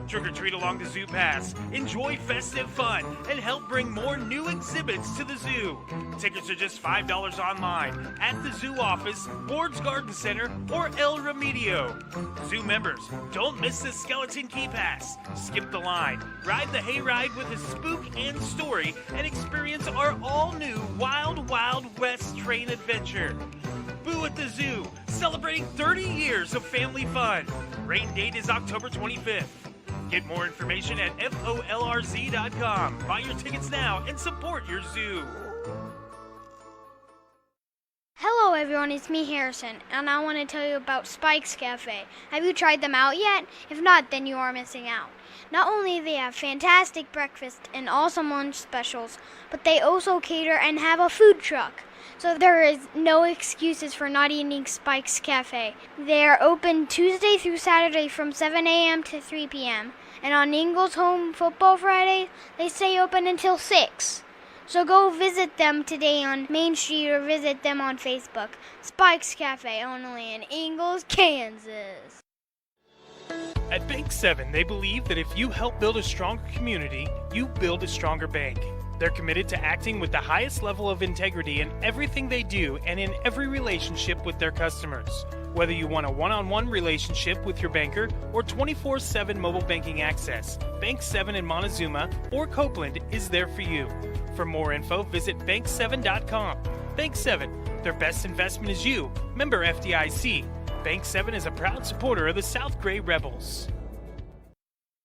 Trick or treat along the Zoo Pass, enjoy festive fun, and help bring more new exhibits to the zoo. Tickets are just $5 online at the zoo office, Ward's Garden Center, or El Remedio. Zoo members, don't miss the Skeleton Key Pass. Skip the line, ride the hayride with a spook and story, and experience our all-new Wild Wild West train adventure. Boo at the Zoo, celebrating 30 years of family fun. Rain date is October 25th. Get more information at folrz.com. Buy your tickets now and support your zoo. Hello everyone, it's me Harrison, and I want to tell you about Spike's Cafe. Have you tried them out yet? If not, then you are missing out. Not only do they have fantastic breakfast and awesome lunch specials, but they also cater and have a food truck. So there is no excuses for not eating Spike's Cafe. They are open Tuesday through Saturday from 7 a.m. to 3 p.m. And on Ingles Home Football Friday, they stay open until 6. So go visit them today on Main Street or visit them on Facebook. Spike's Cafe, only in Ingles, Kansas. At Bank 7, they believe that if you help build a stronger community, you build a stronger bank. They're committed to acting with the highest level of integrity in everything they do and in every relationship with their customers. Whether you want a one-on-one relationship with your banker or 24/7 mobile banking access, Bank 7 in Montezuma or Copeland is there for you. For more info, visit bank7.com. Bank 7, their best investment is you. Member FDIC. Bank 7 is a proud supporter of the South Gray Rebels.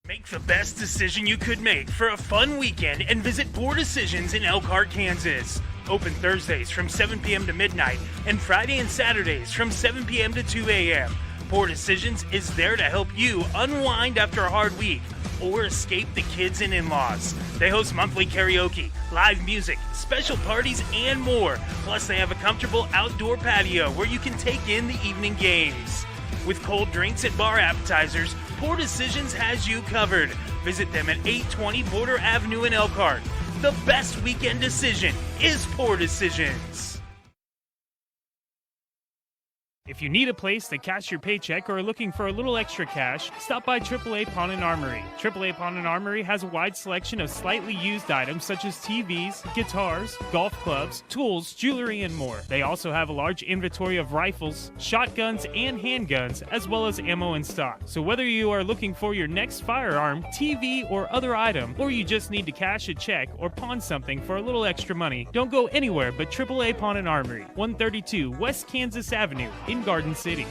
Make the best decision you could make for a fun weekend and visit Poor Decisions in Elkhart, Kansas. Open Thursdays from 7 p.m. to midnight and Friday and Saturdays from 7 p.m. to 2 a.m. Poor Decisions is there to help you unwind after a hard week or escape the kids and in-laws. They host monthly karaoke, live music, special parties, and more. Plus, they have a comfortable outdoor patio where you can take in the evening games. With cold drinks and bar appetizers, Poor Decisions has you covered. Visit them at 820 Border Avenue in Elkhart. The best weekend decision is Poor Decisions. If you need a place to cash your paycheck or are looking for a little extra cash, stop by AAA Pawn and Armory. AAA Pawn and Armory has a wide selection of slightly used items such as TVs, guitars, golf clubs, tools, jewelry, and more. They also have a large inventory of rifles, shotguns, and handguns, as well as ammo in stock. So whether you are looking for your next firearm, TV, or other item, or you just need to cash a check or pawn something for a little extra money, don't go anywhere but AAA Pawn and Armory, 132 West Kansas Avenue in Garden City.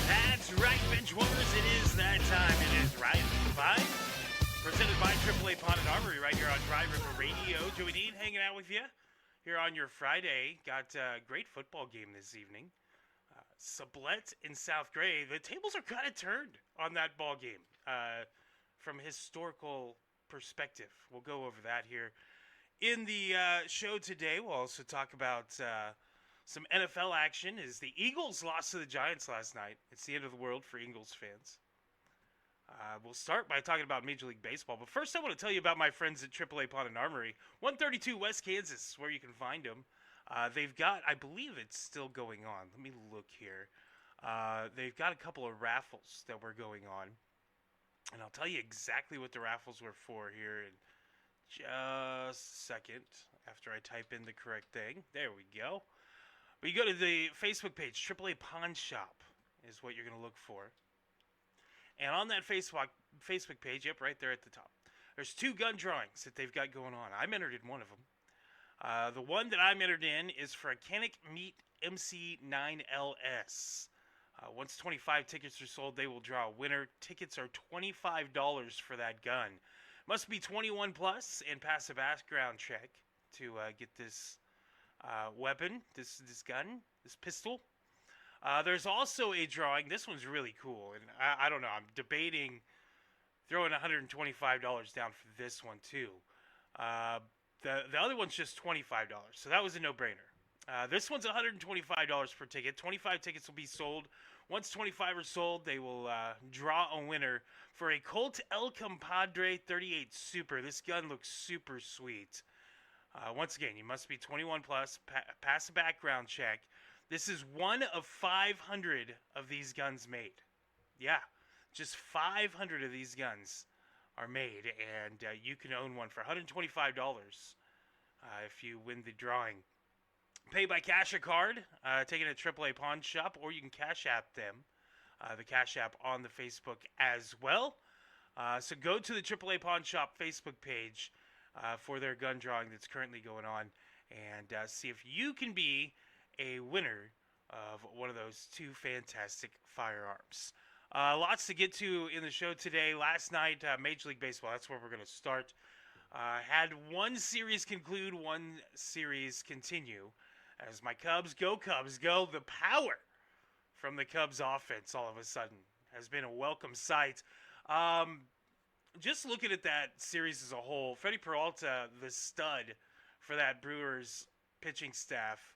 That's right, benchwarmers. It is that time. It is Ridin 5, presented by AAA Pawn and Armory right here on Dry River Radio. Joey Dean hanging out with you here on your Friday. Got a great football game this evening. Sublette in South Gray. The tables are kind of turned on that ball game from a historical perspective. We'll go over that here in the show today. We'll also talk about some NFL action as the Eagles lost to the Giants last night. It's the end of the world for Eagles fans. We'll start by talking about Major League Baseball. But first, I want to tell you about my friends at AAA Pawn and Armory, 132 West Kansas, where you can find them. They've got, I believe it's still going on. Let me look here. They've got a couple of raffles that were going on. And I'll tell you exactly what the raffles were for here in just a second after I type in the correct thing. There we go. But you go to the Facebook page, AAA Pawn Shop is what you're going to look for. And on that Facebook page, yep, right there at the top, there's 2 gun drawings that they've got going on. I'm entered in one of them. The one that I'm entered in is for a Canic Meat MC9LS. Once 25 tickets are sold, they will draw a winner. Tickets are $25 for that gun. Must be 21 plus and pass a background check to get this weapon, this gun, this pistol. There's also a drawing. This one's really cool, and I don't know. I'm debating throwing $125 down for this one too. The other one's just $25, so that was a no-brainer. This one's $125 per ticket. 25 tickets will be sold Once 25 are sold, they will draw a winner for a Colt El Compadre 38 Super. This gun looks super sweet. Once again, you must be 21 plus, pass a background check. This is one of 500 of these guns made. Yeah, just 500 of these guns are made, and you can own one for $125 if you win the drawing. Pay by cash or card, take it at AAA Pawn Shop, or you can Cash App them, the Cash App on the Facebook as well. So go to the AAA Pawn Shop Facebook page for their gun drawing that's currently going on, and see if you can be a winner of one of those two fantastic firearms. Lots to get to in the show today. Last night, Major League Baseball, that's where we're going to start. Had one series conclude, one series continue. As my Cubs go, the power from the Cubs offense all of a sudden has been a welcome sight. Just looking at that series as a whole, Freddie Peralta, the stud for that Brewers pitching staff.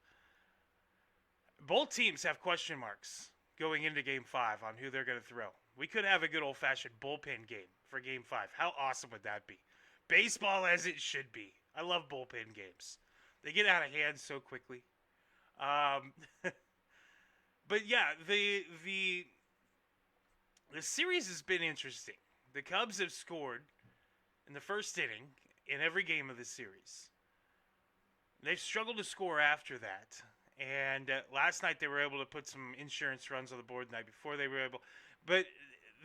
Both teams have question marks going into Game 5 on who they're going to throw. We could have a good old-fashioned bullpen game for Game 5. How awesome would that be? Baseball as it should be. I love bullpen games. They get out of hand so quickly. But yeah, the series has been interesting. The Cubs have scored in the first inning in every game of the series. They've struggled to score after that. And last night they were able to put some insurance runs on the board the night before they were able. But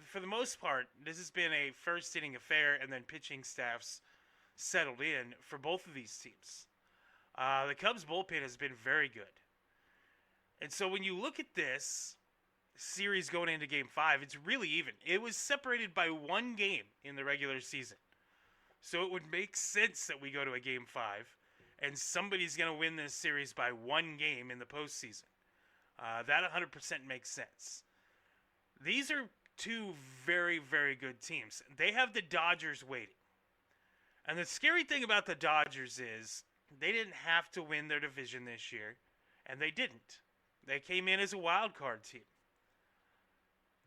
for the most part, this has been a first inning affair, and then pitching staffs settled in for both of these teams. The Cubs bullpen has been very good. And so when you look at this series going into Game 5, it's really even. It was separated by one game in the regular season. So it would make sense that we go to a Game 5, and somebody's going to win this series by one game in the postseason. That 100% makes sense. These are two very, very good teams. They have the Dodgers waiting. And the scary thing about the Dodgers is they didn't have to win their division this year, and they didn't. They came in as a wild card team.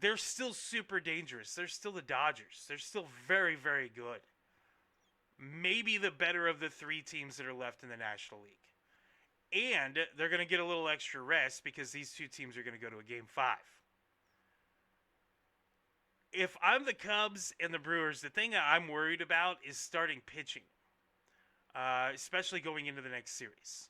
They're still super dangerous. They're still the Dodgers. They're still very, very good. Maybe the better of the three teams that are left in the National League. And they're going to get a little extra rest because these two teams are going to go to a Game 5. If I'm the Cubs and the Brewers, the thing that I'm worried about is starting pitching, especially going into the next series.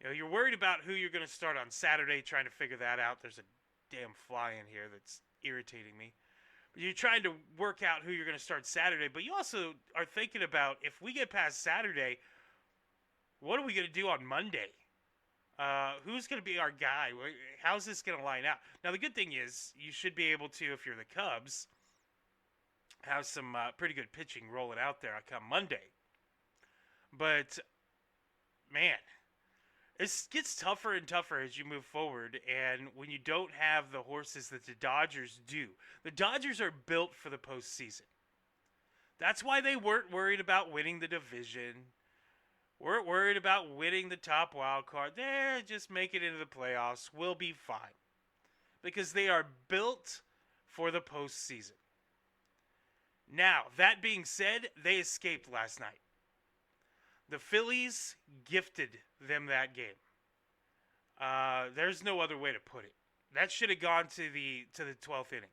You know, you're worried about who you're going to start on Saturday, trying to figure that out. There's a damn fly in here that's irritating me. But you're trying to work out who you're going to start Saturday, but you also are thinking about, if we get past Saturday, what are we going to do on Monday? Who's going to be our guy? How's this going to line out? Now, the good thing is you should be able to, if you're the Cubs, have some pretty good pitching rolling out there come Monday. But, man, it gets tougher and tougher as you move forward, and when you don't have the horses that the Dodgers do. The Dodgers are built for the postseason. That's why they weren't worried about winning the division. Weren't worried about winning the top wild card. They're just make it into the playoffs. We'll be fine. Because they are built for the postseason. Now, that being said, they escaped last night. The Phillies gifted them that game. There's no other way to put it. That should have gone to the 12th inning.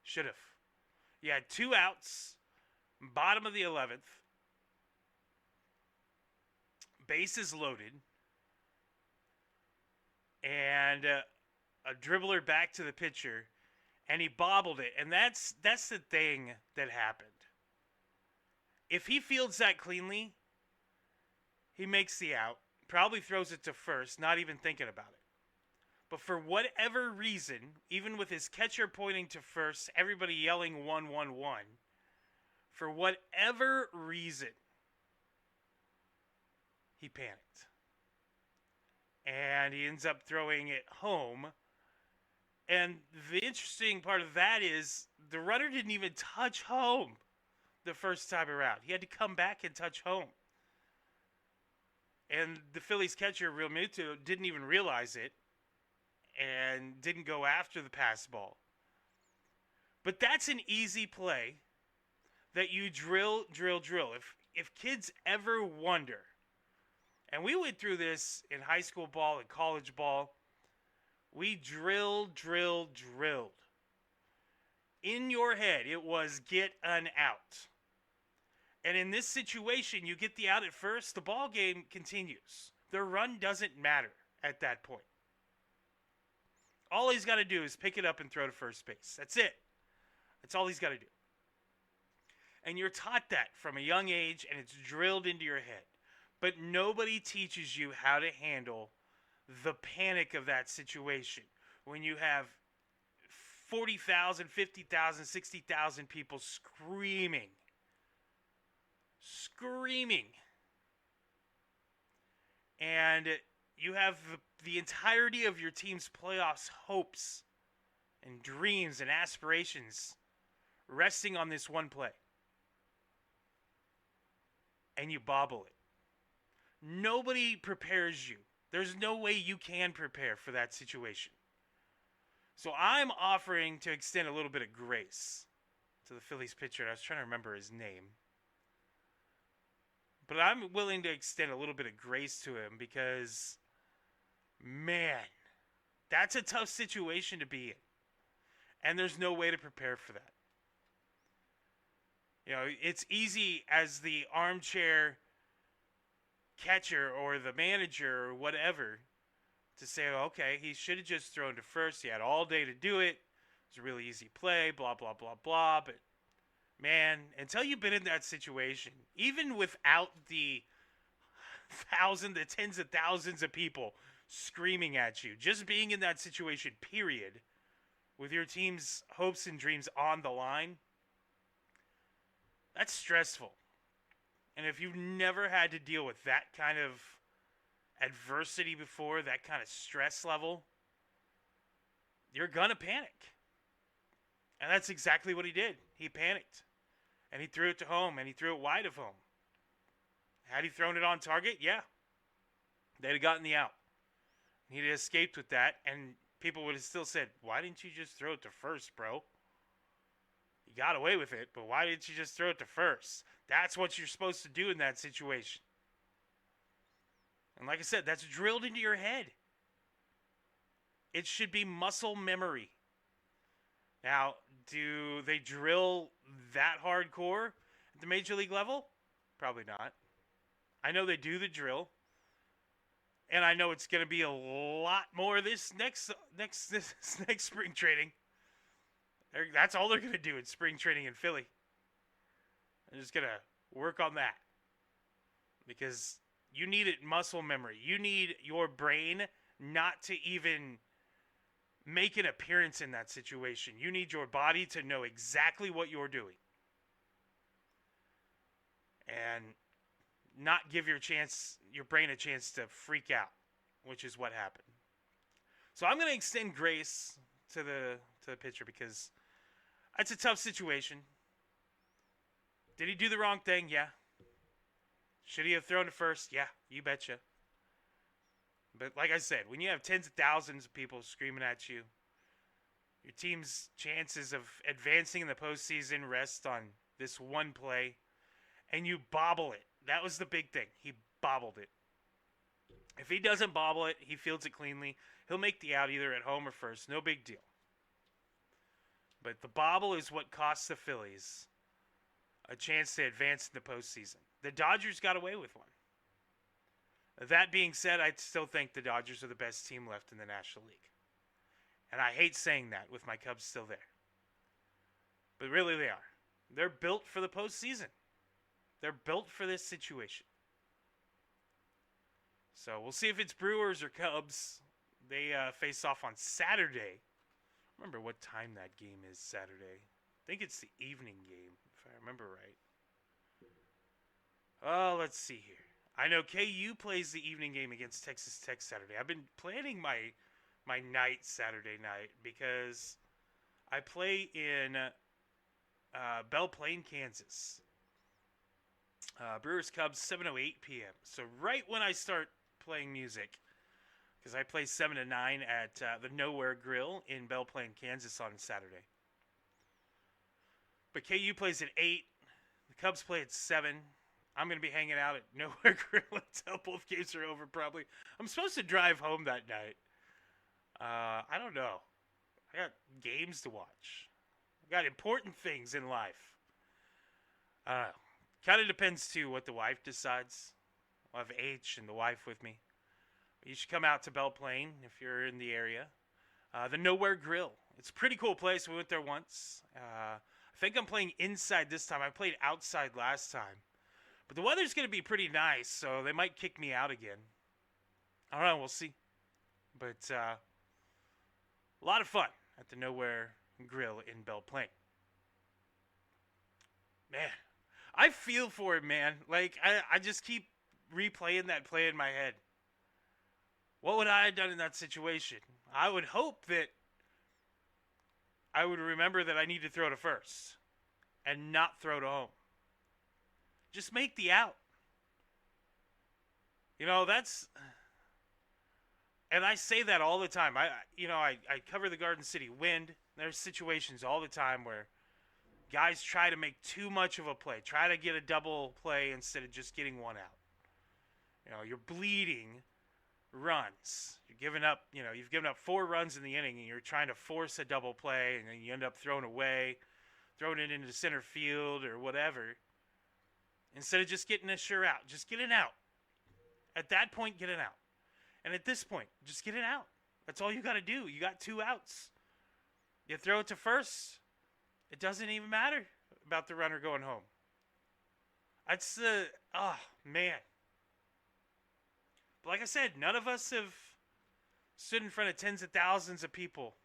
Should have. You had 2 outs, bottom of the 11th. Bases loaded. And a dribbler back to the pitcher. And he bobbled it. And that's the thing that happened. If he fields that cleanly, he makes the out. Probably throws it to first, not even thinking about it. But for whatever reason, even with his catcher pointing to first, everybody yelling 1-1-1, for whatever reason, he panicked. And he ends up throwing it home. And the interesting part of that is the runner didn't even touch home the first time around. He had to come back and touch home. And the Phillies catcher, Realmuto, didn't even realize it. and didn't go after the pass ball. But that's an easy play that you drill. If kids ever wonder, and we went through this in high school ball and college ball, we drilled. In your head, it was get an out. And in this situation, you get the out at first, the ball game continues. The run doesn't matter at that point. All he's got to do is pick it up and throw to first base. That's it. That's all he's got to do. And you're taught that from a young age, and it's drilled into your head. But nobody teaches you how to handle the panic of that situation. When you have 40,000, 50,000, 60,000 people screaming. And you have the entirety of your team's playoffs hopes and dreams and aspirations resting on this one play. And you bobble it. Nobody prepares you. There's no way you can prepare for that situation. So I'm offering to extend a little bit of grace to the Phillies pitcher. And I was trying to remember his name. But I'm willing to extend a little bit of grace to him because, man, that's a tough situation to be in. And there's no way to prepare for that. You know, it's easy as the armchair catcher or the manager or whatever to say, okay, he should have just thrown to first. He had all day to do it. It was a really easy play, blah, blah, blah, blah. But, man, until you've been in that situation, even without the tens of thousands of people screaming at you, just being in that situation, period, with your team's hopes and dreams on the line, that's stressful. And if you've never had to deal with that kind of adversity before, that kind of stress level, you're going to panic. And that's exactly what he did. He panicked. And he threw it to home, and he threw it wide of home. Had he thrown it on target? Yeah. They'd have gotten the out. He'd have escaped with that, and people would have still said, why didn't you just throw it to first, bro? You got away with it, but why didn't you just throw it to first? That's what you're supposed to do in that situation. And like I said, that's drilled into your head. It should be muscle memory. Now, do they drill that hardcore at the major league level? Probably not. I know they do the drill. And I know it's going to be a lot more this next spring training. That's all they're going to do in spring training in Philly. They're just going to work on that. Because you need it muscle memory. You need your brain not to even make an appearance in that situation. You need your body to know exactly what you're doing. And not give your brain a chance to freak out, which is what happened. So I'm going to extend grace to the pitcher because that's a tough situation. Did he do the wrong thing? Yeah. Should he have thrown to first? Yeah, you betcha. But like I said, when you have tens of thousands of people screaming at you, your team's chances of advancing in the postseason rest on this one play, and you bobble it. That was the big thing. He bobbled it. If he doesn't bobble it, he fields it cleanly. He'll make the out either at home or first. No big deal. But the bobble is what costs the Phillies a chance to advance in the postseason. The Dodgers got away with one. That being said, I still think the Dodgers are the best team left in the National League. And I hate saying that with my Cubs still there. But really they are. They're built for the postseason. They're built for this situation. So we'll see if it's Brewers or Cubs. They face off on Saturday. Remember what time that game is Saturday. I think it's the evening game, if I remember right. Oh, let's see here. I know KU plays the evening game against Texas Tech Saturday. I've been planning my night Saturday night because I play in Belle Plaine, Kansas. Brewers Cubs, 7:08 p.m. So right when I start playing music, because I play 7 to 9 at the Nowhere Grill in Belle Plaine, Kansas on Saturday. But KU plays at 8. The Cubs play at 7. I'm going to be hanging out at Nowhere Grill until both games are over, probably. I'm supposed to drive home that night. I don't know. I got games to watch. I got important things in life. Kind of depends, too, what the wife decides. I'll have H and the wife with me. You should come out to Belle Plaine if you're in the area. The Nowhere Grill. It's a pretty cool place. We went there once. I think I'm playing inside this time. I played outside last time. But the weather's going to be pretty nice, so they might kick me out again. I don't know. We'll see. But a lot of fun at the Nowhere Grill in Belle Plaine. Man, I feel for it, man. Like, I just keep replaying that play in my head. What would I have done in that situation? I would hope that I would remember that I need to throw to first and not throw to home. Just make the out. That's... And I say that all the time. I cover the Garden City Wind. There's situations all the time where guys try to make too much of a play. Try to get a double play instead of just getting one out. You're bleeding runs. You've given up 4 runs in the inning, and you're trying to force a double play, and then you end up throwing it into center field or whatever. Instead of just getting a sure out. Just get it out. At that point, get it out. And at this point, just get it out. That's all you got to do. You got 2 outs. You throw it to first. It doesn't even matter about the runner going home. That's man. But like I said, none of us have stood in front of tens of thousands of people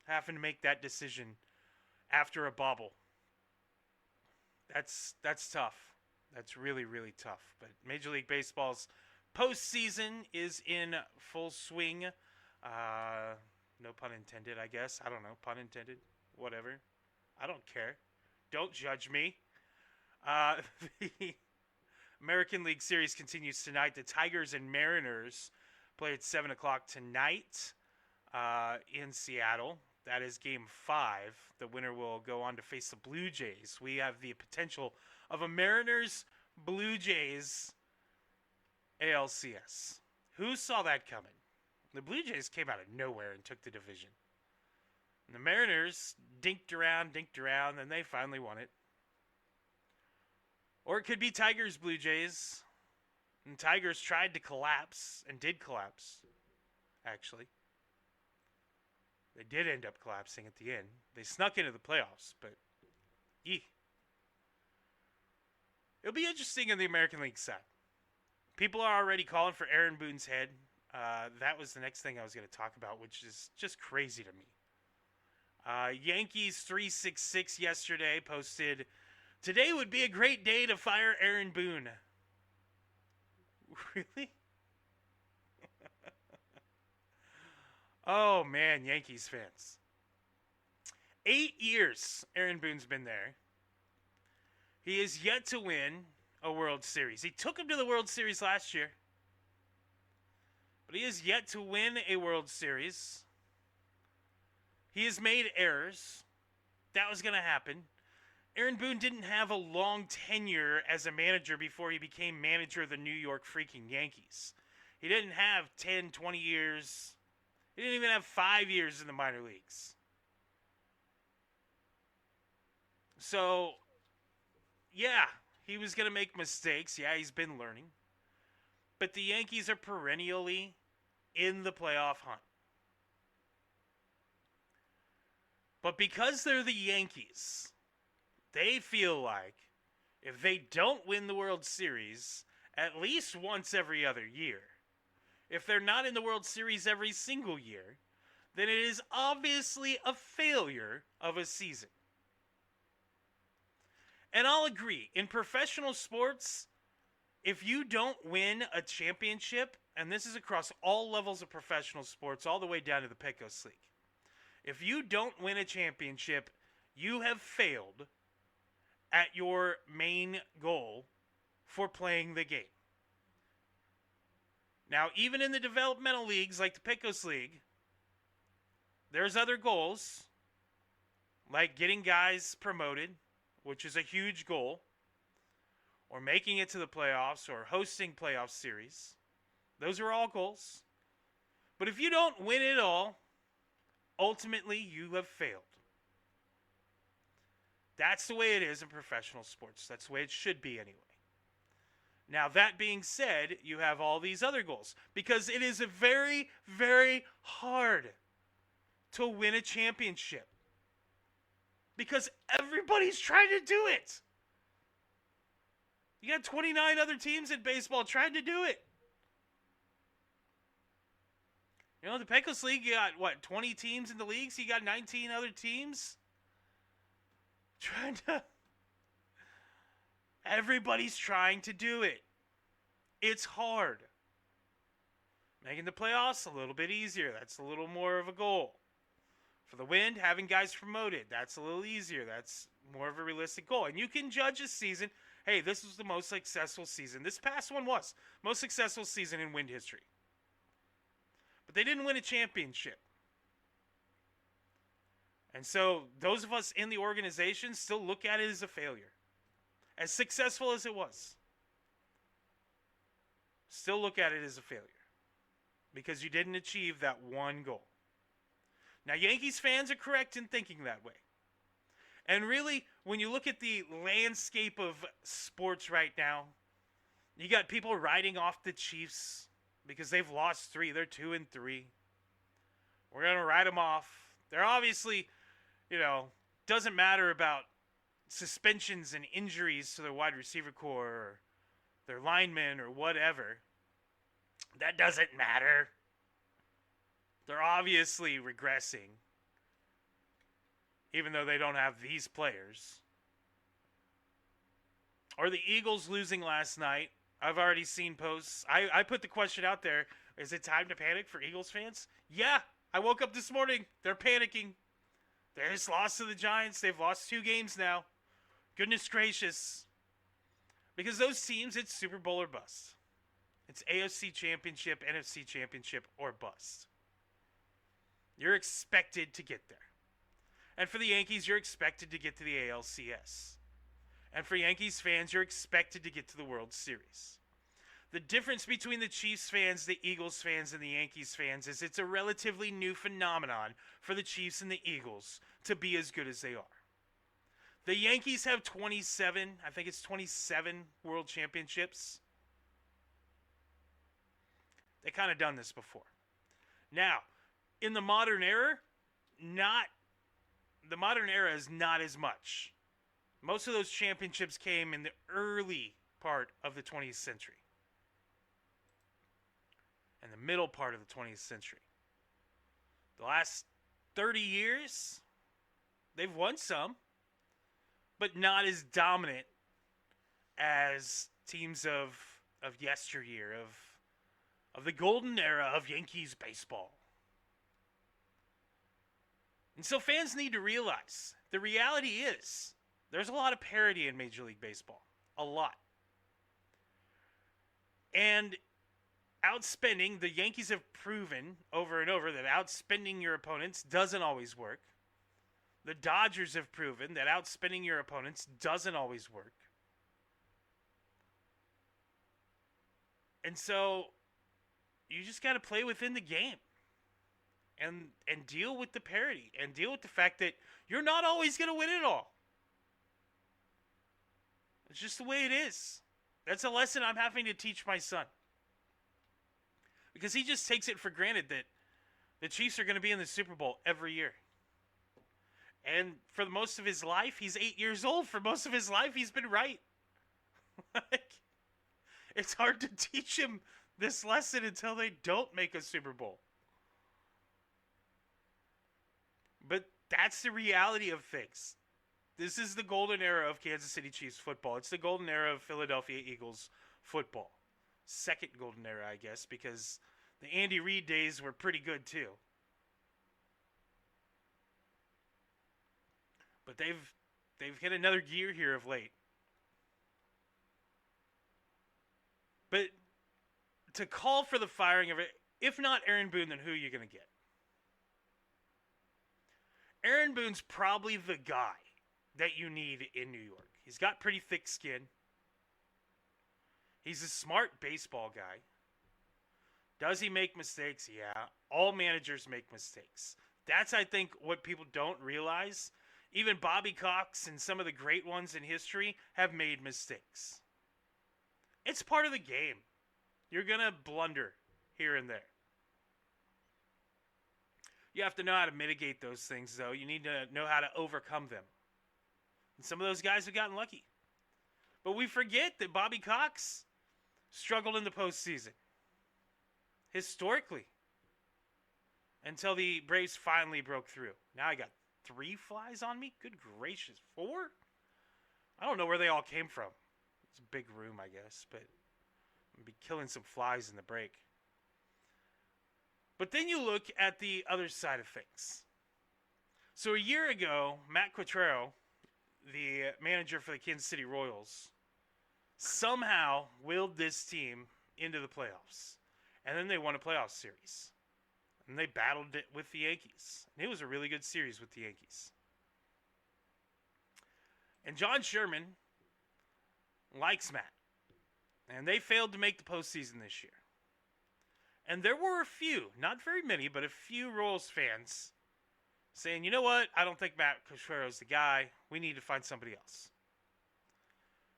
having to make that decision after a bobble. That's tough. That's really, really tough. But Major League Baseball's postseason is in full swing. No pun intended, I guess. I don't know. Pun intended. Whatever. I don't care. Don't judge me. The American League Series continues tonight. The Tigers and Mariners play at 7 o'clock tonight in Seattle. That is Game 5. The winner will go on to face the Blue Jays. We have the potential of a Mariners-Blue Jays ALCS. Who saw that coming? The Blue Jays came out of nowhere and took the division. And the Mariners dinked around, and they finally won it. Or it could be Tigers-Blue Jays. And Tigers tried to collapse, and did collapse, actually. They did end up collapsing at the end. They snuck into the playoffs, but it'll be interesting in the American League side. People are already calling for Aaron Boone's head. That was the next thing I was going to talk about, which is just crazy to me. Yankees 366 yesterday posted, "Today would be a great day to fire Aaron Boone." Really? Oh, man, Yankees fans. 8 years Aaron Boone's been there. He is yet to win a World Series. He took him to the World Series last year. But he is yet to win a World Series. He has made errors. That was going to happen. Aaron Boone didn't have a long tenure as a manager before he became manager of the New York freaking Yankees. He didn't have 10, 20 years. He didn't even have 5 years in the minor leagues. So, yeah, he was going to make mistakes. Yeah, he's been learning. But the Yankees are perennially in the playoff hunt. But because they're the Yankees, they feel like if they don't win the World Series at least once every other year, if they're not in the World Series every single year, then it is obviously a failure of a season. And I'll agree, in professional sports, if you don't win a championship, and this is across all levels of professional sports, all the way down to the Pecos League, if you don't win a championship, you have failed at your main goal for playing the game. Now, even in the developmental leagues like the Pecos League, there's other goals, like getting guys promoted, which is a huge goal, or making it to the playoffs, or hosting playoff series. Those are all goals. But if you don't win it all, ultimately you have failed. That's the way it is in professional sports. That's the way it should be anyway. Now, that being said, you have all these other goals, because it is very, very hard to win a championship, because everybody's trying to do it. You got 29 other teams in baseball trying to do it. You know, the Pecos League, you got, 20 teams in the league, so you got 19 other teams trying to... Everybody's trying to do it. It's hard. Making the playoffs, a little bit easier. That's a little more of a goal. For the Wind, having guys promoted, that's a little easier. That's more of a realistic goal. And you can judge a season. Hey, this was the most successful season. This past one was most successful season in Wind history. But they didn't win a championship. And so those of us in the organization still look at it as a failure. As successful as it was, still look at it as a failure, because you didn't achieve that one goal. Now, Yankees fans are correct in thinking that way. And really, when you look at the landscape of sports right now, you got people writing off the Chiefs because they've lost 3. They're 2-3. We're going to write them off. They're obviously, doesn't matter about suspensions and injuries to their wide receiver core or their linemen or whatever. That doesn't matter. They're obviously regressing, even though they don't have these players. Or the Eagles losing last night. I've already seen posts. I put the question out there, is it time to panic for Eagles fans? Yeah, I woke up this morning. They're panicking. They just lost to the Giants. They've lost 2 games now. Goodness gracious. Because those teams, it's Super Bowl or bust. It's AFC Championship, NFC Championship, or bust. You're expected to get there. And for the Yankees, you're expected to get to the ALCS. And for Yankees fans, you're expected to get to the World Series. The difference between the Chiefs fans, the Eagles fans, and the Yankees fans is it's a relatively new phenomenon for the Chiefs and the Eagles to be as good as they are. The Yankees have 27, I think it's 27 World Championships. They kind of done this before. Now, in the modern era, the modern era is not as much. Most of those championships came in the early part of the 20th century. And the middle part of the 20th century. The last 30 years, they've won some, but not as dominant as teams of yesteryear, of the golden era of Yankees baseball. And so fans need to realize, the reality is, there's a lot of parity in Major League Baseball. A lot. And outspending, the Yankees have proven over and over that outspending your opponents doesn't always work. The Dodgers have proven that outspending your opponents doesn't always work. And so you just got to play within the game and deal with the parity and deal with the fact that you're not always going to win it all. It's just the way it is. That's a lesson I'm having to teach my son. Because he just takes it for granted that the Chiefs are going to be in the Super Bowl every year. And for most of his life, he's 8 years old. For most of his life, he's been right. It's hard to teach him this lesson until they don't make a Super Bowl. But that's the reality of things. This is the golden era of Kansas City Chiefs football. It's the golden era of Philadelphia Eagles football. Second golden era, I guess, because the Andy Reid days were pretty good too. But they've hit another gear here of late. But to call for the firing of it. If not Aaron Boone, then who are you going to get? Aaron Boone's probably the guy that you need in New York. He's got pretty thick skin. He's a smart baseball guy. Does he make mistakes? Yeah. All managers make mistakes. That's, I think, what people don't realize. Even Bobby Cox and some of the great ones in history have made mistakes. It's part of the game. You're going to blunder here and there. You have to know how to mitigate those things, though. You need to know how to overcome them. And some of those guys have gotten lucky. But we forget that Bobby Cox struggled in the postseason. Historically. Until the Braves finally broke through. Now I got 3 flies on me? Good gracious. 4? I don't know where they all came from. It's a big room, I guess. But I'm going to be killing some flies in the break. But then you look at the other side of things. So a year ago, Matt Quatraro, the manager for the Kansas City Royals, somehow willed this team into the playoffs. And then they won a playoff series. And they battled it with the Yankees. And it was a really good series with the Yankees. And John Sherman likes Matt. And they failed to make the postseason this year. And there were a few, not very many, but a few Royals fans saying, you know what, I don't think Matt Quatraro's the guy. We need to find somebody else.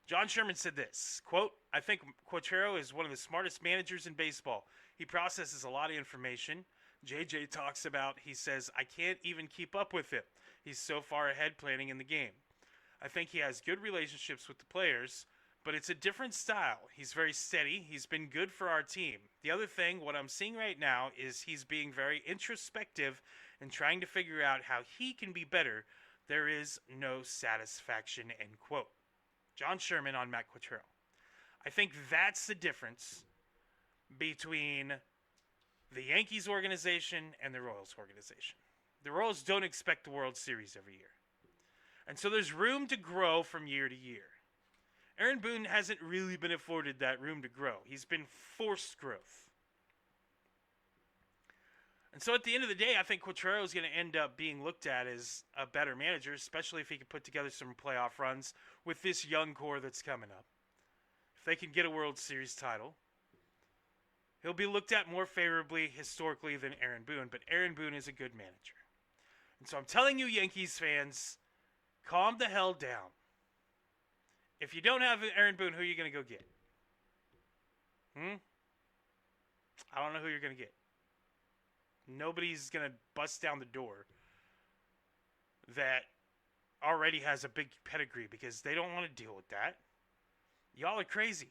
John Sherman said this, quote, I think Quatraro is one of the smartest managers in baseball. He processes a lot of information. JJ talks about, he says, I can't even keep up with it. He's so far ahead planning in the game. I think he has good relationships with the players, but it's a different style. He's very steady. He's been good for our team. The other thing, what I'm seeing right now, is he's being very introspective and trying to figure out how he can be better. There is no satisfaction, end quote. John Sherman on Matt Quatraro. I think that's the difference between the Yankees organization and the Royals organization. The Royals don't expect the World Series every year. And so there's room to grow from year to year. Aaron Boone hasn't really been afforded that room to grow. He's been forced growth. And so at the end of the day, I think Quatraro is going to end up being looked at as a better manager, especially if he can put together some playoff runs with this young core that's coming up. If they can get a World Series title, he'll be looked at more favorably historically than Aaron Boone, but Aaron Boone is a good manager. And so I'm telling you, Yankees fans, calm the hell down. If you don't have Aaron Boone, who are you going to go get? I don't know who you're going to get. Nobody's going to bust down the door that already has a big pedigree because they don't want to deal with that. Y'all are crazy.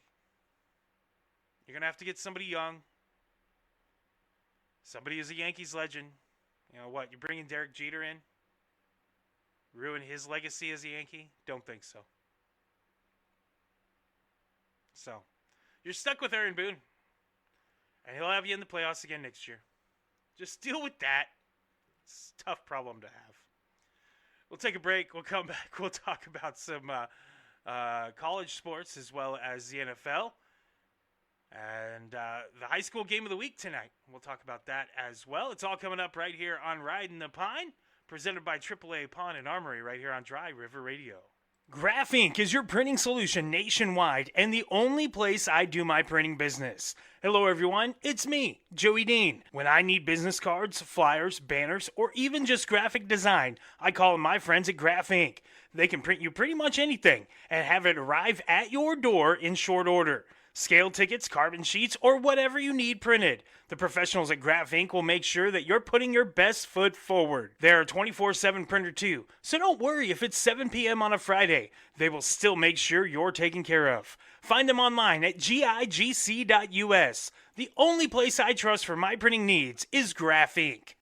You're going to have to get somebody young. Somebody who's a Yankees legend. You know what? You're bringing Derek Jeter in? Ruin his legacy as a Yankee? Don't think so. So, you're stuck with Aaron Boone. And he'll have you in the playoffs again next year. Just deal with that. It's a tough problem to have. We'll take a break. We'll come back. We'll talk about some college sports as well as the NFL. And the high school game of the week tonight. We'll talk about that as well. It's all coming up right here on Ridin the Pine. Presented by AAA Pawn and Armory right here on Dry River Radio. Graph Inc. is your printing solution nationwide and the only place I do my printing business. Hello everyone, it's me, Joey Dean. When I need business cards, flyers, banners, or even just graphic design, I call my friends at Graph Inc. They can print you pretty much anything and have it arrive at your door in short order. Scale tickets, carbon sheets, or whatever you need printed. The professionals at Graph Inc. will make sure that you're putting your best foot forward. They're a 24/7 printer too, so don't worry if it's 7 p.m. on a Friday. They will still make sure you're taken care of. Find them online at gigc.us. The only place I trust for my printing needs is Graph Inc.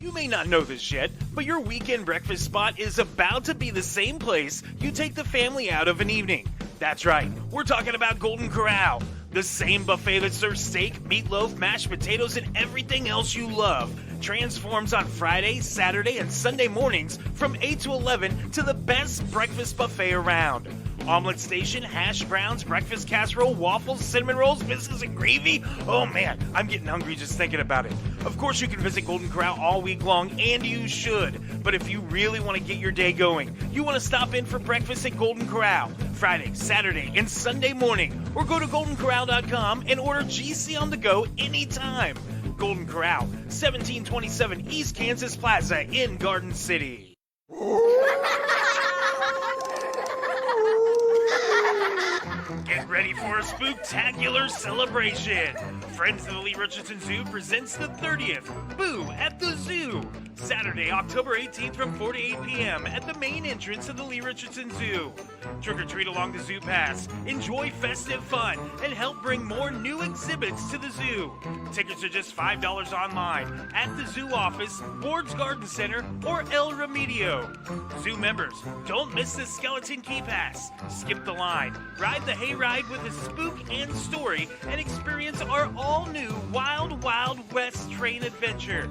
You may not know this yet, but your weekend breakfast spot is about to be the same place you take the family out of an evening. That's right, we're talking about Golden Corral, the same buffet that serves steak, meatloaf, mashed potatoes, and everything else you love. Transforms on Friday, Saturday, and Sunday mornings from 8 to 11 to the best breakfast buffet around. Omelet station, hash browns, breakfast casserole, waffles, cinnamon rolls, biscuits, and gravy. Oh man, I'm getting hungry just thinking about it. Of course, you can visit Golden Corral all week long, and you should. But if you really want to get your day going, you want to stop in for breakfast at Golden Corral Friday, Saturday, and Sunday morning, or go to goldencorral.com and order GC on the go anytime. Golden Corral, 1727 East Kansas Plaza in Garden City. Get ready for a spooktacular celebration. Friends of the Lee Richardson Zoo presents the 30th Boo at the Zoo. Saturday, October 18th from 4 to 8 p.m. at the main entrance of the Lee Richardson Zoo. Trick or treat along the Zoo Pass, enjoy festive fun, and help bring more new exhibits to the zoo. Tickets are just $5 online at the zoo office, Ward's Garden Center, or El Remedio. Zoo members, don't miss the Skeleton Key Pass. Skip the line, ride the hayride with a spook and story, and experience our all-new Wild Wild West train adventure.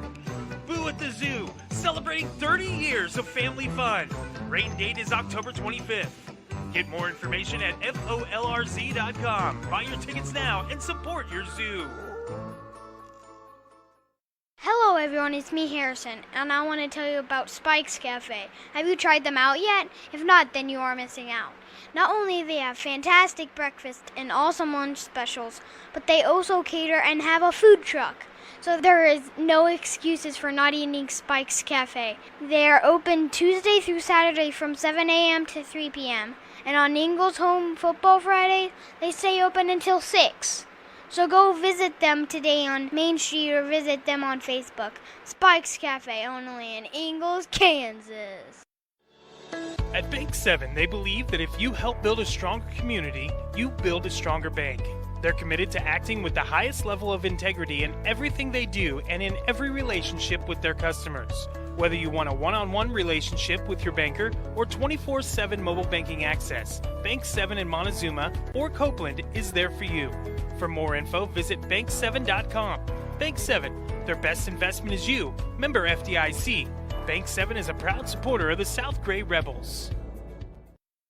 Boo at the Zoo, celebrating 30 years of family fun. Rain date is October 25th. Get more information at folrz.com. Buy your tickets now and support your zoo. Hello everyone, it's me Harrison, and I want to tell you about Spike's Cafe. Have you tried them out yet? If not, then you are missing out. Not only do they have fantastic breakfast and awesome lunch specials, but they also cater and have a food truck. So there is no excuses for not eating Spike's Cafe. They are open Tuesday through Saturday from 7 a.m. to 3 p.m. And on Ingles Home Football Friday, they stay open until 6. So go visit them today on Main Street or visit them on Facebook. Spike's Cafe, only in Ingles, Kansas. At Bank 7, they believe that if you help build a stronger community, you build a stronger bank. They're committed to acting with the highest level of integrity in everything they do and in every relationship with their customers. Whether you want a one-on-one relationship with your banker or 24/7 mobile banking access, Bank 7 in Montezuma or Copeland is there for you. For more info, visit bank7.com. Bank 7, their best investment is you. Member FDIC. Bank 7 is a proud supporter of the South Gray Rebels.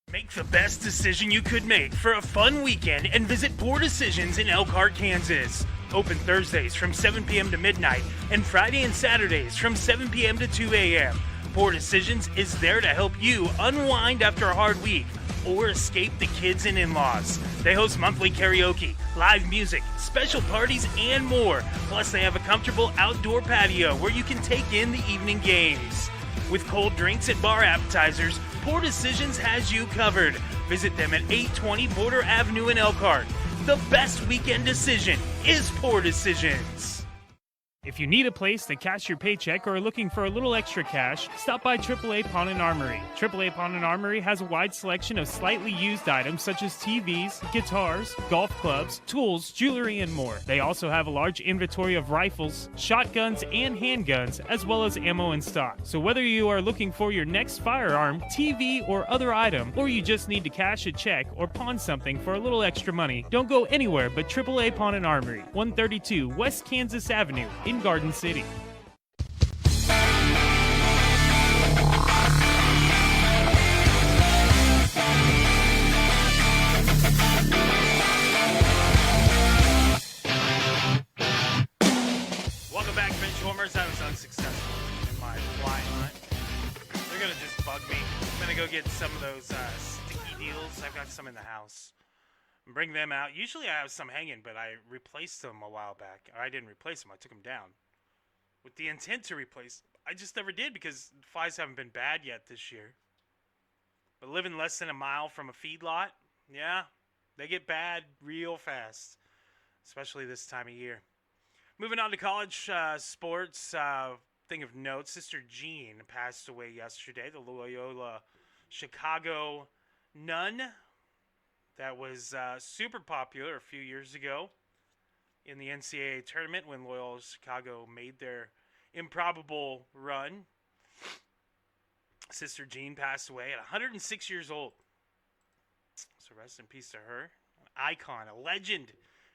Make the best decision you could make for a fun weekend and visit Poor Decisions in Elkhart, Kansas. Open Thursdays from 7 p.m. to midnight and Friday and Saturdays from 7 p.m. to 2 a.m. Poor Decisions is there to help you unwind after a hard week or escape the kids and in-laws. They host monthly karaoke, live music, special parties, and more. Plus, they have a comfortable outdoor patio where you can take in the evening games. With cold drinks and bar appetizers, Poor Decisions has you covered. Visit them at 820 Border Avenue in Elkhart. The best weekend decision is Poor Decisions. If you need a place to cash your paycheck or are looking for a little extra cash, stop by AAA Pawn and Armory. AAA Pawn and Armory has a wide selection of slightly used items such as TVs, guitars, golf clubs, tools, jewelry, and more. They also have a large inventory of rifles, shotguns, and handguns, as well as ammo in stock. So whether you are looking for your next firearm, TV, or other item, or you just need to cash a check or pawn something for a little extra money, don't go anywhere but AAA Pawn and Armory, 132 West Kansas Avenue in Garden City. Welcome back, Benchwarmers. I was unsuccessful in my flying hunt. They're going to just bug me. I'm going to go get some of those sticky deals. I've got some in the house. Bring them out. Usually I have some hanging, but I replaced them a while back. Or I didn't replace them. I took them down with the intent to replace. I just never did because flies haven't been bad yet this year. But living less than a mile from a feedlot, yeah, they get bad real fast, especially this time of year. Moving on to college sports, thing of note, Sister Jean passed away yesterday, the Loyola Chicago nun that was super popular a few years ago in the NCAA tournament when Loyola Chicago made their improbable run. Sister Jean passed away at 106 years old. So rest in peace to her. An icon, a legend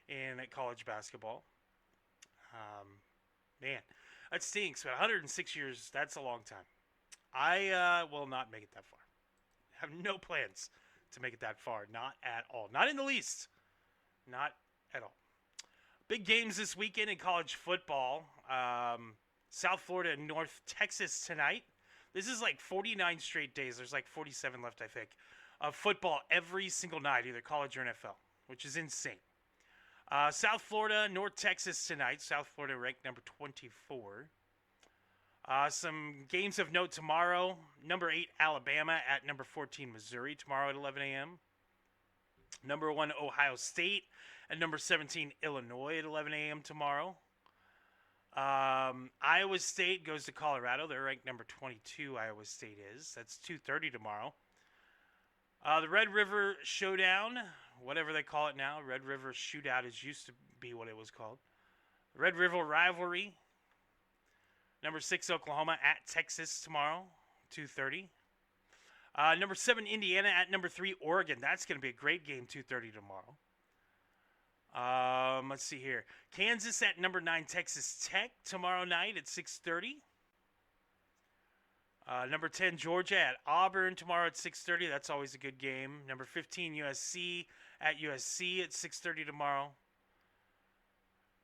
in college basketball. Man, that stinks. But 106 years, that's a long time. I will not make it that far. Have no plans to make it that far. Not at all. Not in the least. Not at all. Big games this weekend in college football. South Florida and North Texas tonight. This is like 49 straight days. There's like 47 left, I think, of football every single night, either college or NFL, which is insane. South Florida, North Texas tonight. South Florida ranked number 24. Some games of note tomorrow. Number 8, Alabama at number 14, Missouri, tomorrow at 11 a.m. Number 1, Ohio State at number 17, Illinois at 11 a.m. tomorrow. Iowa State goes to Colorado. They're ranked number 22, Iowa State is. That's 2:30 tomorrow. The Red River Showdown, whatever they call it now. Red River Shootout is used to be what it was called. Red River Rivalry. Number 6, Oklahoma at Texas tomorrow, 2:30. Number 7, Indiana at number 3, Oregon. That's going to be a great game, 2:30 tomorrow. Let's see here. Kansas at number 9, Texas Tech tomorrow night at 6:30. Number 10, Georgia at Auburn tomorrow at 6:30. That's always a good game. Number 15, USC at USC at 6:30 tomorrow.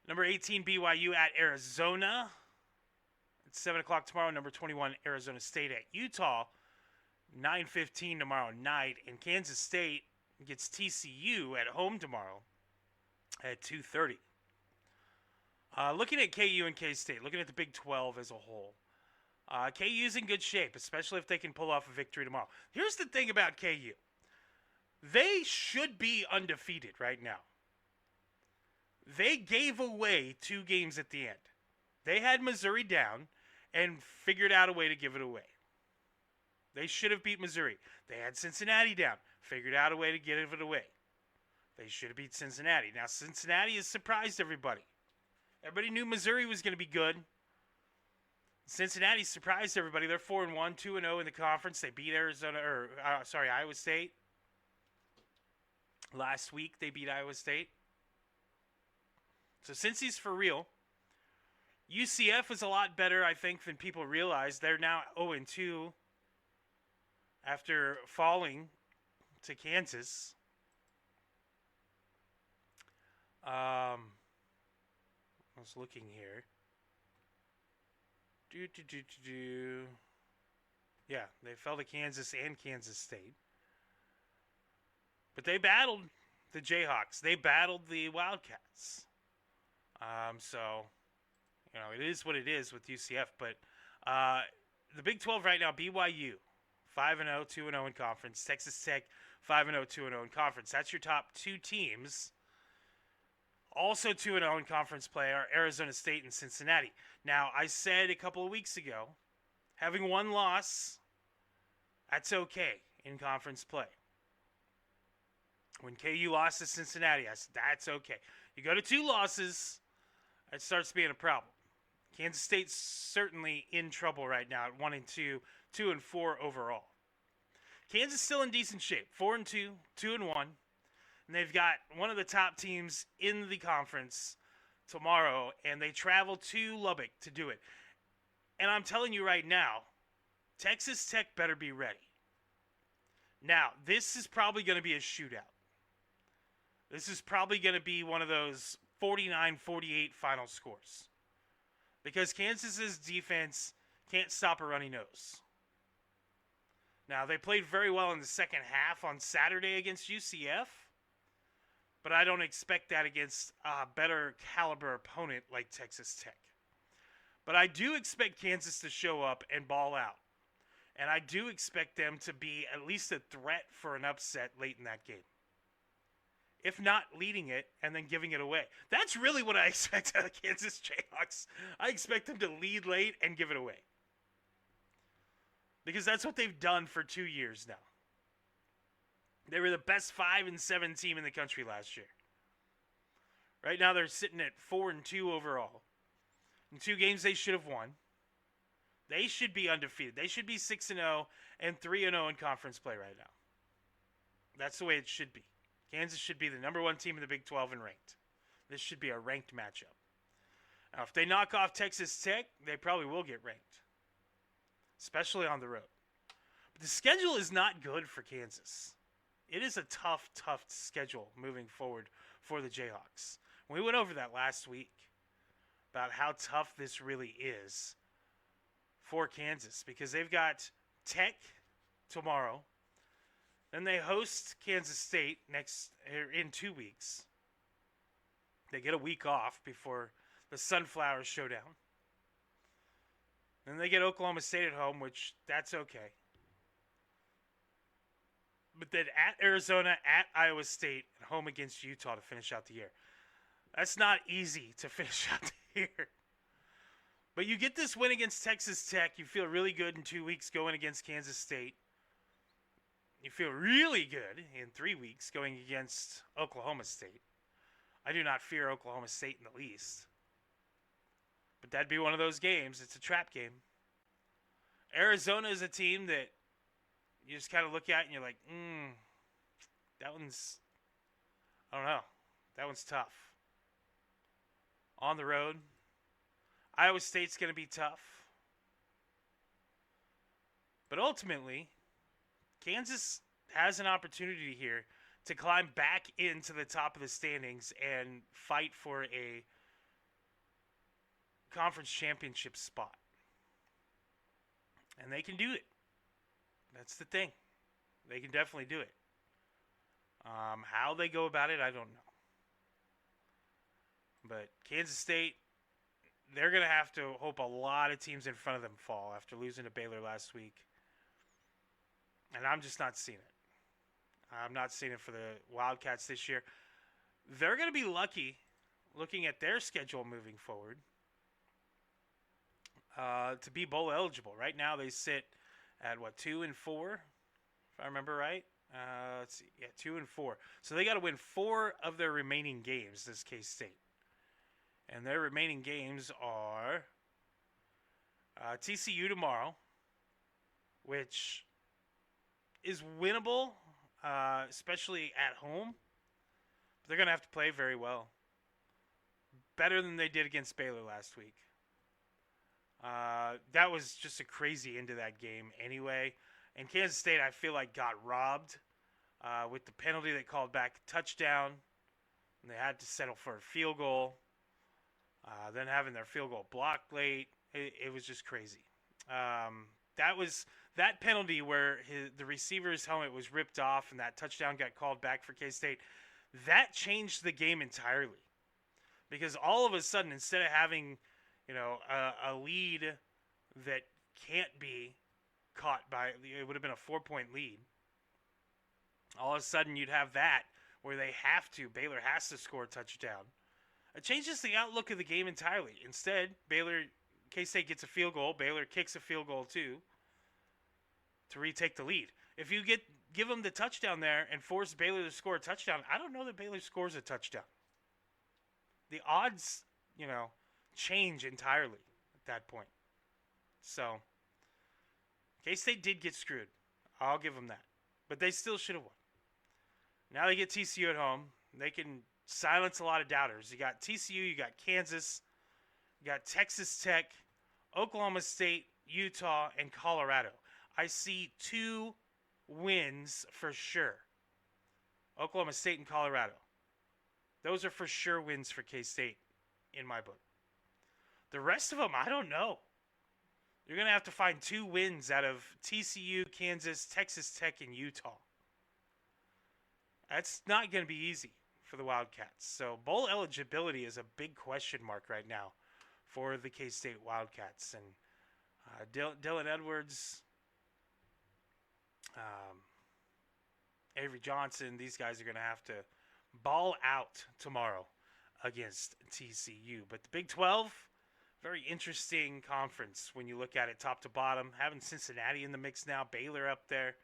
Number 18, BYU at Arizona at 7 o'clock tomorrow. Number 21, Arizona State at Utah, 9:15 tomorrow night. And Kansas State gets TCU at home tomorrow at 2:30. Looking at KU and K-State, looking at the Big 12 as a whole. KU's in good shape, especially if they can pull off a victory tomorrow. Here's the thing about KU. They should be undefeated right now. They gave away 2 games at the end. They had Missouri down and figured out a way to give it away. They should have beat Missouri. They had Cincinnati down, figured out a way to give it away. They should have beat Cincinnati. Now, Cincinnati has surprised everybody. Everybody knew Missouri was going to be good. Cincinnati surprised everybody. They're 4-1, 2-0 in the conference. They beat Iowa State. Last week, they beat Iowa State. So, since he's for real, UCF is a lot better, I think, than people realize. They're now 0-2 after falling to Kansas. I was looking here. Yeah, they fell to Kansas and Kansas State. But they battled the Jayhawks. They battled the Wildcats. So, it is what it is with UCF. But the Big 12 right now, BYU, 5-0, 2-0 in conference. Texas Tech, 5-0, 2-0 in conference. That's your top 2 teams. Also 2-0 in conference play are Arizona State and Cincinnati. Now, I said a couple of weeks ago, having 1 loss, that's okay in conference play. When KU lost to Cincinnati, I said that's okay. You go to 2 losses, it starts being a problem. Kansas State's certainly in trouble right now at 1-2, 2-4 overall. Kansas still in decent shape, 4-2, 2-1. And they've got one of the top teams in the conference tomorrow, and they travel to Lubbock to do it. And I'm telling you right now, Texas Tech better be ready. Now, this is probably going to be a shootout. This is probably going to be one of those 49-48 final scores. Because Kansas's defense can't stop a runny nose. Now, they played very well in the second half on Saturday against UCF. But I don't expect that against a better caliber opponent like Texas Tech. But I do expect Kansas to show up and ball out. And I do expect them to be at least a threat for an upset late in that game. If not leading it and then giving it away. That's really what I expect out of Kansas Jayhawks. I expect them to lead late and give it away. Because that's what they've done for 2 years now. They were the best 5-7 team in the country last year. Right now they're sitting at 4-2 overall. In 2 games they should have won. They should be undefeated. They should be 6-0 and 3-0 in conference play right now. That's the way it should be. Kansas should be the number 1 team in the Big 12 and ranked. This should be a ranked matchup. Now, if they knock off Texas Tech, they probably will get ranked. Especially on the road. But the schedule is not good for Kansas. It is a tough, tough schedule moving forward for the Jayhawks. We went over that last week about how tough this really is for Kansas because they've got Tech tomorrow. Then they host Kansas State in 2 weeks. They get a week off before the Sunflower Showdown. Then they get Oklahoma State at home, which that's okay. But then at Arizona, at Iowa State, and home against Utah to finish out the year. That's not easy to finish out the year. But you get this win against Texas Tech. You feel really good in 2 weeks going against Kansas State. You feel really good in 3 weeks going against Oklahoma State. I do not fear Oklahoma State in the least. But that'd be one of those games. It's a trap game. Arizona is a team that you just kind of look at and you're like, that one's, I don't know. That one's tough. On the road. Iowa State's going to be tough. But ultimately, Kansas has an opportunity here to climb back into the top of the standings and fight for a conference championship spot. And they can do it. That's the thing. They can definitely do it. How they go about it, I don't know. But Kansas State, they're going to have to hope a lot of teams in front of them fall after losing to Baylor last week. And I'm just not seeing it. I'm not seeing it for the Wildcats this year. They're going to be lucky, looking at their schedule moving forward, to be bowl eligible. Right now they sit at, 2-4, if I remember right? Let's see. Yeah, 2-4. So they got to win 4 of their remaining games, this K-State. And their remaining games are TCU tomorrow, which is winnable, especially at home. But they're going to have to play very well. Better than they did against Baylor last week. That was just a crazy end to that game anyway. And Kansas State, I feel like, got robbed with the penalty they called back a touchdown. And they had to settle for a field goal. Then having their field goal blocked late. It was just crazy. That penalty where the receiver's helmet was ripped off and that touchdown got called back for K-State, that changed the game entirely. Because all of a sudden, instead of having a lead that can't be caught by, it would have been a 4-point lead. All of a sudden, you'd have that where Baylor has to score a touchdown. It changes the outlook of the game entirely. Instead, K-State gets a field goal. Baylor kicks a field goal too to retake the lead. If you give them the touchdown there and force Baylor to score a touchdown, I don't know that Baylor scores a touchdown. The odds, change entirely at that point. So, K-State did get screwed. I'll give them that. But they still should have won. Now they get TCU at home. They can silence a lot of doubters. You got TCU, you got Kansas, you got Texas Tech, Oklahoma State, Utah, and Colorado. I see 2 wins for sure. Oklahoma State and Colorado. Those are for sure wins for K-State in my book. The rest of them, I don't know. You're going to have to find 2 wins out of TCU, Kansas, Texas Tech, and Utah. That's not going to be easy for the Wildcats. So bowl eligibility is a big question mark right now for the K-State Wildcats. And Dylan Edwards, Avery Johnson, these guys are going to have to ball out tomorrow against TCU. But the Big 12, very interesting conference when you look at it top to bottom. Having Cincinnati in the mix now, Baylor up there.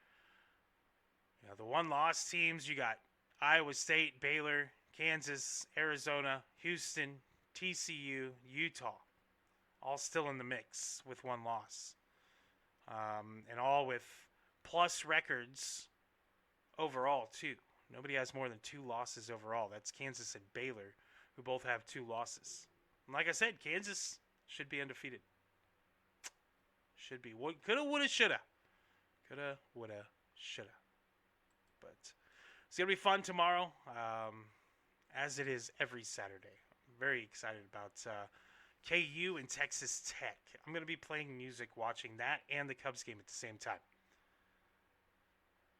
The one-loss teams, you got Iowa State, Baylor, Kansas, Arizona, Houston, TCU, Utah. All still in the mix with 1 loss. And all with plus records overall, too. Nobody has more than 2 losses overall. That's Kansas and Baylor, who both have 2 losses. And like I said, Kansas should be undefeated. Should be. Coulda, woulda, shoulda. Coulda, woulda, shoulda. But It's going to be fun tomorrow, as it is every Saturday. I'm very excited about KU and Texas Tech. I'm going to be playing music, watching that and the Cubs game at the same time.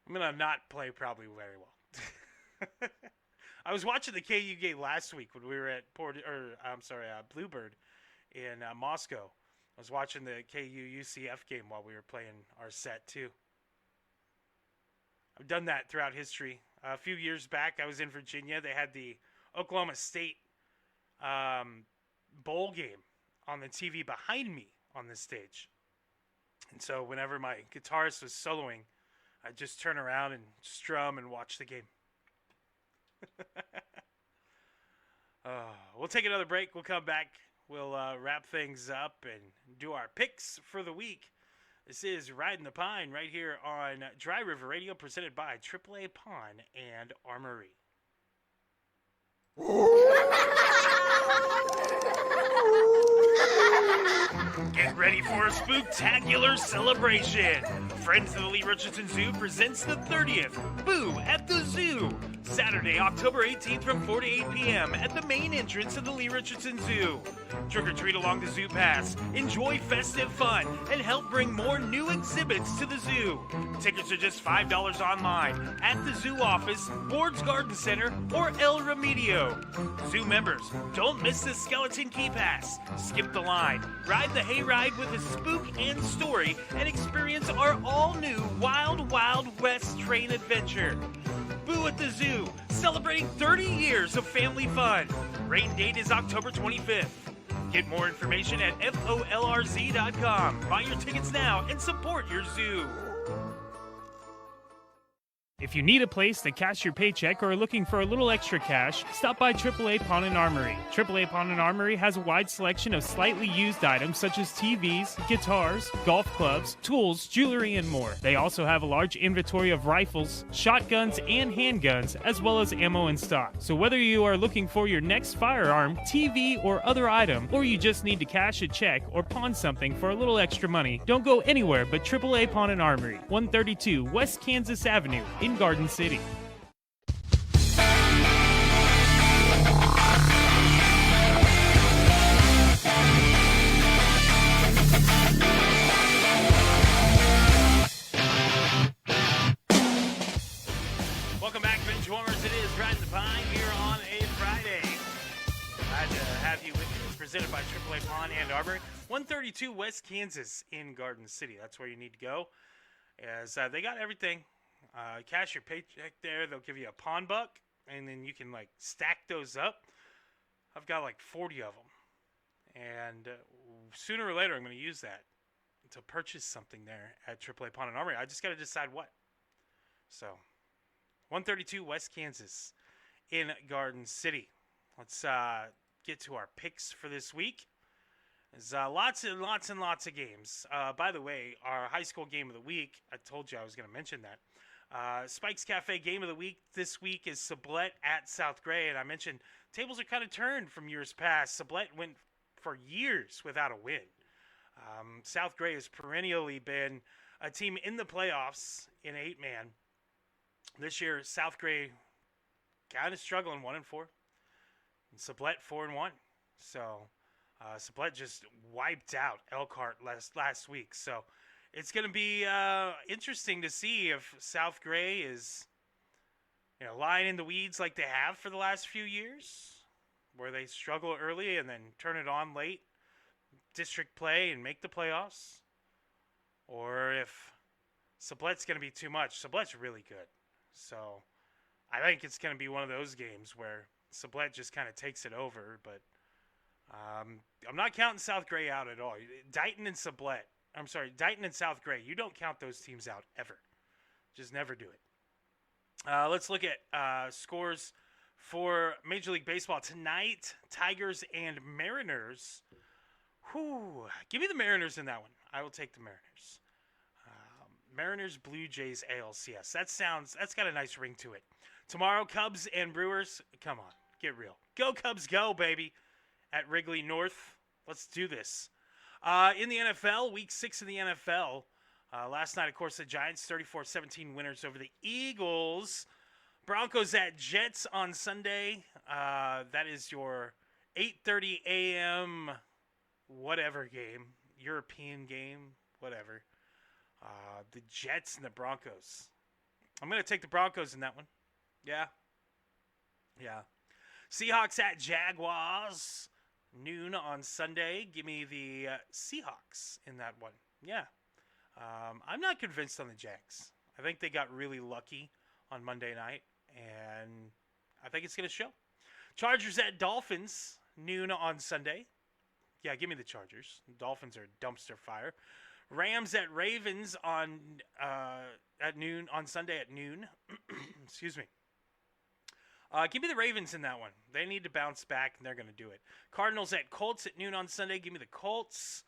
I'm going to not play probably very well. I was watching the KU game last week when we were at Bluebird in Moscow. I was watching the KU UCF game while we were playing our set too. I've done that throughout history. A few years back, I was in Virginia. They had the Oklahoma State bowl game on the TV behind me on the stage. And so whenever my guitarist was soloing, I'd just turn around and strum and watch the game. We'll take another break. We'll come back. We'll wrap things up and do our picks for the week. This is Ridin' the Pine right here on Dry River Radio, presented by AAA Pawn and Armory. Get ready for a spooktacular celebration. Friends of the Lee Richardson Zoo presents the 30th Boo at the Zoo. Saturday, October 18th from 4 to 8 p.m. at the main entrance of the Lee Richardson Zoo. Trick or treat along the Zoo Pass, enjoy festive fun, and help bring more new exhibits to the zoo. Tickets are just $5 online at the zoo office, Ward's Garden Center, or El Remedio. Zoo members, don't miss the Skeleton Key Pass. Skip the line, ride the hayride with a spook and story, and experience our all-new Wild Wild West train adventure. Boo at the Zoo, celebrating 30 years of family fun. Rain date is October 25th. Get more information at folrz.com. Buy your tickets now and support your zoo. If you need a place to cash your paycheck or are looking for a little extra cash, stop by AAA Pawn and Armory. AAA Pawn and Armory has a wide selection of slightly used items such as TVs, guitars, golf clubs, tools, jewelry, and more. They also have a large inventory of rifles, shotguns, and handguns, as well as ammo in stock. So whether you are looking for your next firearm, TV, or other item, or you just need to cash a check or pawn something for a little extra money, don't go anywhere but AAA Pawn and Armory, 132 West Kansas Avenue in Garden City. Welcome back, bench warmers. It is Ridin' the Pine here on a Friday. Glad to have you with me. It's presented by AAA Pawn and Armory, 132 West Kansas in Garden City. That's where you need to go, as they got everything. Cash your paycheck there. They'll give you a pawn buck, and then you can like stack those up. I've got like 40 of them, and sooner or later I'm going to use that to purchase something there at AAA Pawn and Armory. I just got to decide what. So, 132 West Kansas in Garden City. Let's get to our picks for this week. There's lots and lots and lots of games. By the way, our high school game of the week, I told you I was going to mention that. Spike's Cafe game of the week this week is Sublette at South Gray. And I mentioned tables are kind of turned from years past. Sublette went for years without a win. South Gray has perennially been a team in the playoffs in 8-man. This year, South Gray kind of struggling 1-4. And Sublette 4-1. So Sublette just wiped out Elkhart last week. So it's going to be interesting to see if South Gray is, lying in the weeds like they have for the last few years, where they struggle early and then turn it on late, district play, and make the playoffs, or if Sublette's going to be too much. Sublette's really good. So I think it's going to be one of those games where Sublette just kind of takes it over, but I'm not counting South Gray out at all. Dighton and South Gray, you don't count those teams out ever. Just never do it. Let's look at scores for Major League Baseball tonight. Tigers and Mariners. Give me the Mariners in that one. I will take the Mariners. Mariners, Blue Jays, ALCS. That's got a nice ring to it. Tomorrow, Cubs and Brewers. Come on, get real. Go Cubs, go, baby. At Wrigley North. Let's do this. In the NFL, Week 6 of the NFL. Last night, of course, the Giants 34-17 winners over the Eagles. Broncos at Jets on Sunday. That is your 8:30 a.m. whatever game, European game, whatever. The Jets and the Broncos. I'm going to take the Broncos in that one. Yeah. Seahawks at Jaguars. Noon on Sunday. Give me the Seahawks in that one. Yeah. I'm not convinced on the Jags. I think they got really lucky on Monday night, and I think it's going to show. Chargers at Dolphins. Noon on Sunday. Yeah, give me the Chargers. Dolphins are dumpster fire. Rams at Ravens on at noon on Sunday at noon. Excuse me. Give me the Ravens in that one. They need to bounce back, and they're going to do it. Cardinals at Colts at noon on Sunday. Give me the Colts.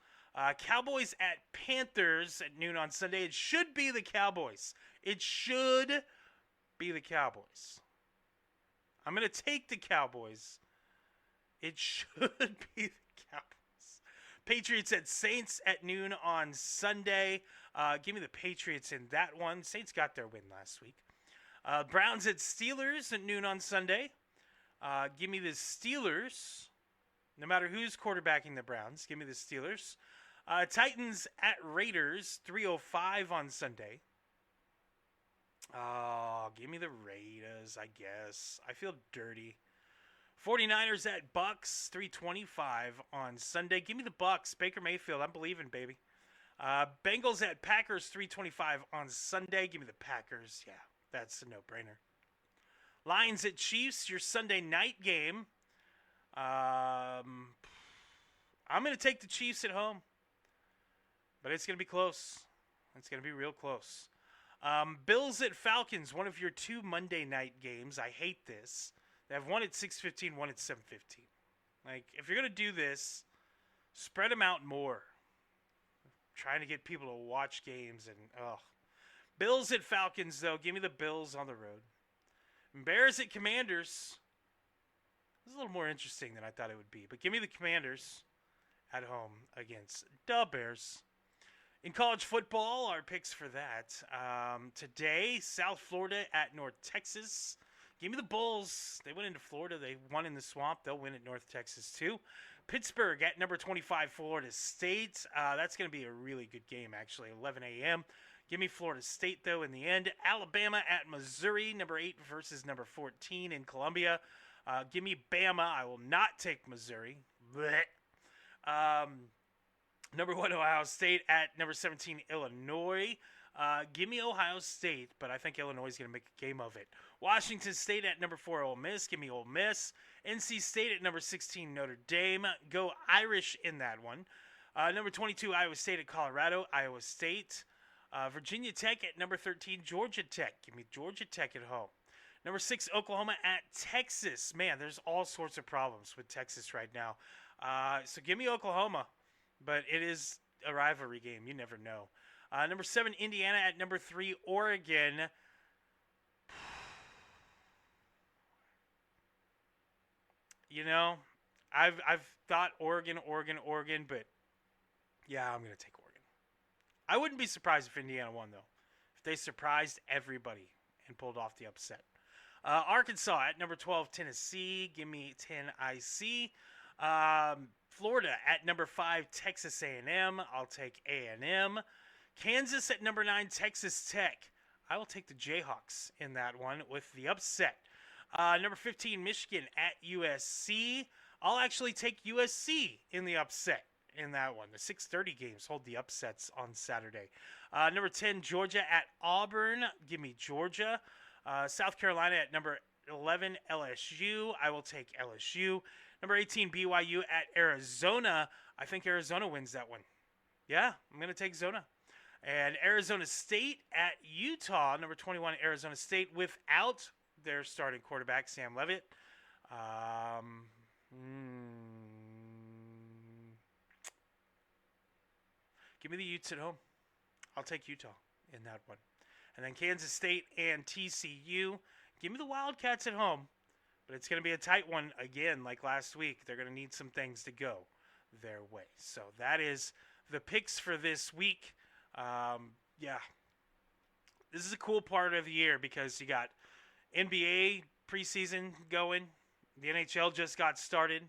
Cowboys at Panthers at noon on Sunday. It should be the Cowboys. It should be the Cowboys. I'm going to take the Cowboys. It should be the Cowboys. Patriots at Saints at noon on Sunday. Give me the Patriots in that one. Saints got their win last week. Browns at Steelers at noon on Sunday. Give me the Steelers. No matter who's quarterbacking the Browns, give me the Steelers. Titans at Raiders, 3:05 on Sunday. Oh, give me the Raiders, I guess. I feel dirty. 49ers at Bucks, 3:25 on Sunday. Give me the Bucks. Baker Mayfield, I'm believing, baby. Bengals at Packers, 3:25 on Sunday. Give me the Packers. Yeah, that's a no-brainer. Lions at Chiefs, your Sunday night game. I'm going to take the Chiefs at home, but it's going to be close. It's going to be real close. Bills at Falcons, one of your two Monday night games. I hate this. They have one at 6:15, one at 7:15. Like, if you're going to do this, spread them out more. Trying to get people to watch games and, Bills at Falcons, though. Give me the Bills on the road. Bears at Commanders. This is a little more interesting than I thought it would be. But give me the Commanders at home against the Bears. In college football, our picks for that. Today, South Florida at North Texas. Give me the Bulls. They went into Florida. They won in the swamp. They'll win at North Texas, too. Pittsburgh at number 25, Florida State. That's going to be a really good game, actually, 11 a.m. Give me Florida State, though, in the end. Alabama at Missouri, number 8 versus number 14 in Columbia. Give me Bama. I will not take Missouri. Number 1, Ohio State at number 17, Illinois. Give me Ohio State, but I think Illinois is going to make a game of it. Washington State at number 4, Ole Miss. Give me Ole Miss. NC State at number 16, Notre Dame. Go Irish in that one. Number 22, Iowa State at Colorado. Iowa State. Virginia Tech at number 13, Georgia Tech. Give me Georgia Tech at home. Number 6, Oklahoma at Texas. Man, there's all sorts of problems with Texas right now. So give me Oklahoma, but it is a rivalry game. You never know. Number 7, Indiana at number 3, Oregon. You know, I've thought Oregon, but yeah, I'm going to take Oregon. I wouldn't be surprised if Indiana won, though. If they surprised everybody and pulled off the upset. Arkansas at number 12, Tennessee. Give me 10 IC. Florida at number 5, Texas A&M. I'll take A&M. Kansas at number 9, Texas Tech. I will take the Jayhawks in that one with the upset. Number 15, Michigan at USC. I'll actually take USC in the upset in that one. The 6:30 games hold the upsets on Saturday. Number 10, Georgia at Auburn. Give me Georgia. South Carolina at number 11, LSU. I will take LSU. Number 18, BYU at Arizona. I think Arizona wins that one. Yeah, I'm going to take Zona. And Arizona State at Utah. Number 21, Arizona State without their starting quarterback, Sam Leavitt. Give me the Utes at home. I'll take Utah in that one. And then Kansas State and TCU. Give me the Wildcats at home. But it's going to be a tight one again like last week. They're going to need some things to go their way. So that is the picks for this week. Yeah. This is a cool part of the year because you got NBA preseason going. The NHL just got started.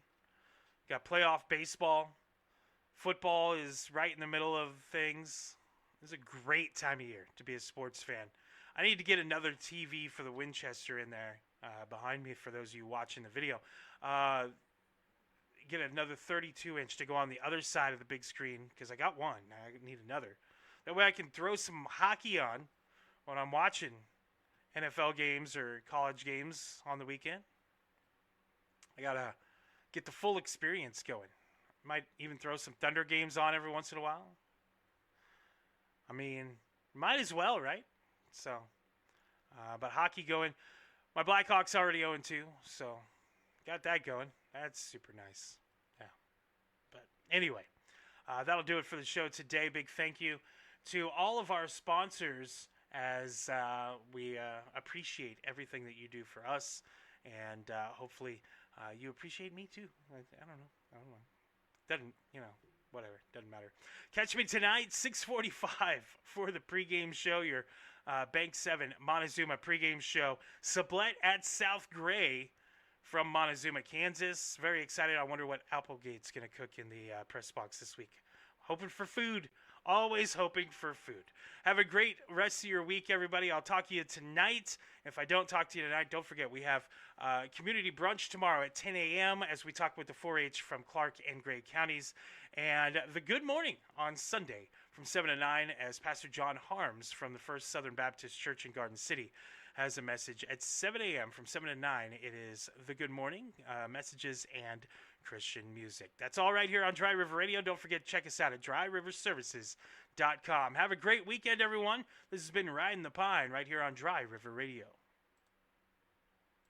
Got playoff baseball. Football is right in the middle of things. It's a great time of year to be a sports fan. I need to get another TV for the Winchester in there behind me for those of you watching the video. Get another 32-inch to go on the other side of the big screen because I got one. I need another. That way I can throw some hockey on when I'm watching NFL games or college games on the weekend. I got to get the full experience going. Might even throw some Thunder games on every once in a while. I mean, might as well, right? So, but hockey going. My Blackhawks already 0-2, so got that going. That's super nice. Yeah. But anyway, that'll do it for the show today. Big thank you to all of our sponsors as we appreciate everything that you do for us. And hopefully you appreciate me too. I don't know. Doesn't, whatever. Doesn't matter. Catch me tonight, 6:45 for the pregame show. Your Bank 7 Montezuma pregame show. Sublette at South Gray from Montezuma, Kansas. Very excited. I wonder what Applegate's going to cook in the press box this week. Hoping for food. Always hoping for food. Have a great rest of your week, everybody. I'll talk to you tonight. If I don't talk to you tonight, don't forget we have community brunch tomorrow at 10 a.m. as we talk with the 4-H from Clark and Gray counties. And the Good Morning on Sunday from 7 to 9 as Pastor John Harms from the First Southern Baptist Church in Garden City has a message at 7 a.m. from 7 to 9. It is the Good Morning, messages and Christian music. That's all right here on Dry River Radio. Don't forget to check us out at dryriverservices.com. Have a great weekend, everyone. This has been Riding the Pine right here on Dry River Radio.